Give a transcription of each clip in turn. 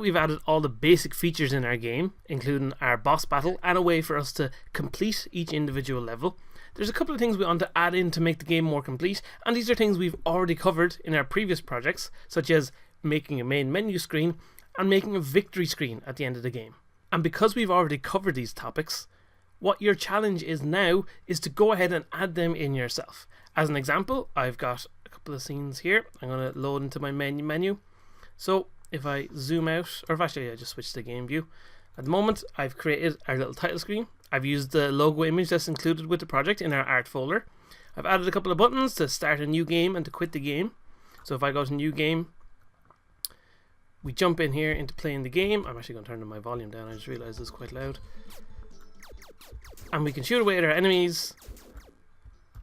we've added all the basic features in our game, including our boss battle and a way for us to complete each individual level, there's a couple of things we want to add in to make the game more complete, and these are things we've already covered in our previous projects, such as making a main menu screen and making a victory screen at the end of the game. And because we've already covered these topics, what your challenge is now is to go ahead and add them in yourself. As an example, I've got a couple of scenes here. I'm going to load into my menu. So if I zoom out, or if actually I just switch to game view. At the moment, I've created our little title screen. I've used the logo image that's included with the project in our art folder. I've added a couple of buttons to start a new game and to quit the game. So if I go to new game, we jump in here into playing the game. I'm actually going to turn my volume down. I just realized it's quite loud. And we can shoot away at our enemies,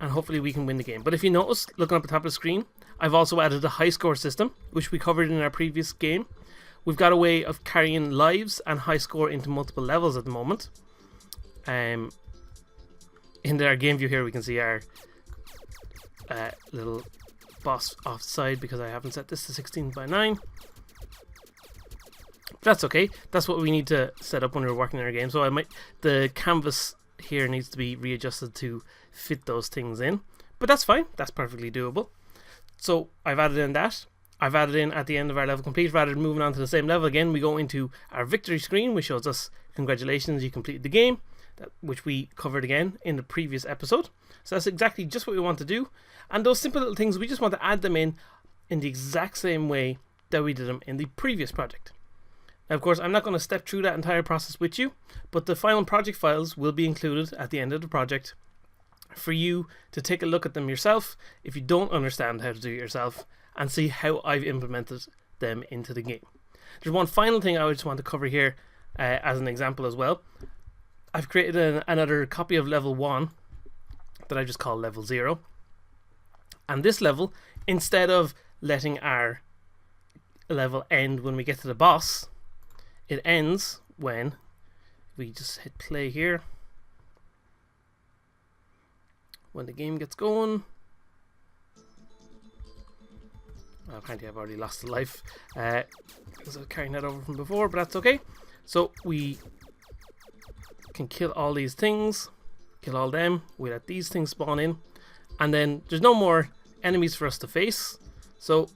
and hopefully we can win the game. But if you notice, looking up at the top of the screen, I've also added a high score system, which we covered in our previous game. We've got a way of carrying lives and high score into multiple levels at the moment. In our game view here, we can see our little boss offside because I haven't set this to 16:9. That's okay. That's what we need to set up when we're working in our game. So the canvas here needs to be readjusted to fit those things in. But that's fine. That's perfectly doable. So I've added in that. I've added in at the end of our level complete, rather than moving on to the same level again, we go into our victory screen, which shows us, congratulations, you completed the game, which we covered again in the previous episode. So that's exactly just what we want to do. And those simple little things, we just want to add them in the exact same way that we did them in the previous project. Now, of course, I'm not going to step through that entire process with you, but the final project files will be included at the end of the project for you to take a look at them yourself if you don't understand how to do it yourself, and see how I've implemented them into the game. There's one final thing I just want to cover here as an example as well. I've created another copy of level 1 that I just call level 0. And this level, instead of letting our level end when we get to the boss, it ends when we just hit play here. When the game gets going. Apparently I've already lost a life because I was carrying that over from before, but that's okay. So we can kill all these things, kill all them, we let these things spawn in, and then there's no more enemies for us to face. So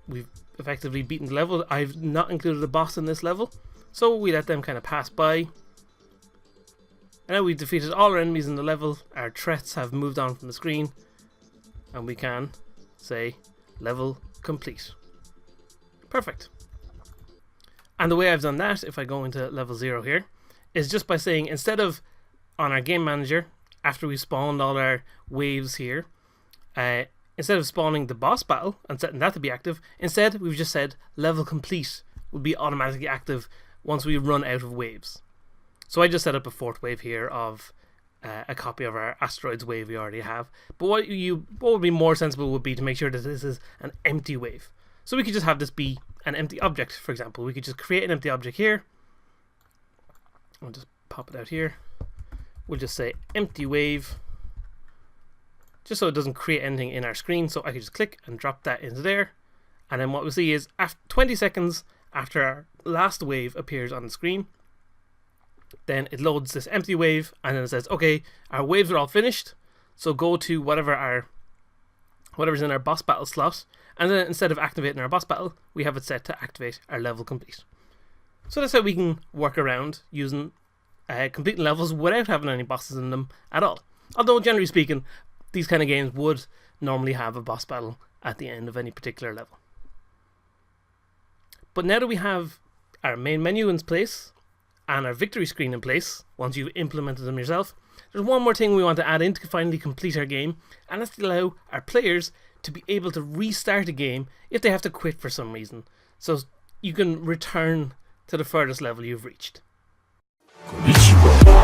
we've effectively beaten the level. I've not included a boss in this level, so we let them kind of pass by. And now we've defeated all our enemies in the level, our threats have moved on from the screen, and we can say level complete. Perfect. And the way I've done that, if I go into level 0 here, is just by saying, instead of on our game manager, after we spawned all our waves here, instead of spawning the boss battle and setting that to be active, instead we've just said level complete will be automatically active once we run out of waves. So I just set up a 4th wave here of a copy of our asteroids wave we already have. But what would be more sensible would be to make sure that this is an empty wave. So we could just have this be an empty object, for example. We could just create an empty object here. I'll just pop it out here. We'll just say empty wave, just so it doesn't create anything in our screen. So I could just click and drop that into there. And then what we'll see is after 20 seconds after our last wave appears on the screen, then it loads this empty wave, and then it says, okay, our waves are all finished, so go to whatever's in our boss battle slot, and then instead of activating our boss battle, we have it set to activate our level complete. So that's how we can work around using completing levels without having any bosses in them at all. Although generally speaking, these kind of games would normally have a boss battle at the end of any particular level. But now that we have our main menu in place and our victory screen in place, once you've implemented them yourself, there's one more thing we want to add in to finally complete our game, and that's to allow our players to be able to restart a game if they have to quit for some reason, so you can return to the furthest level you've reached. Konnichiwa.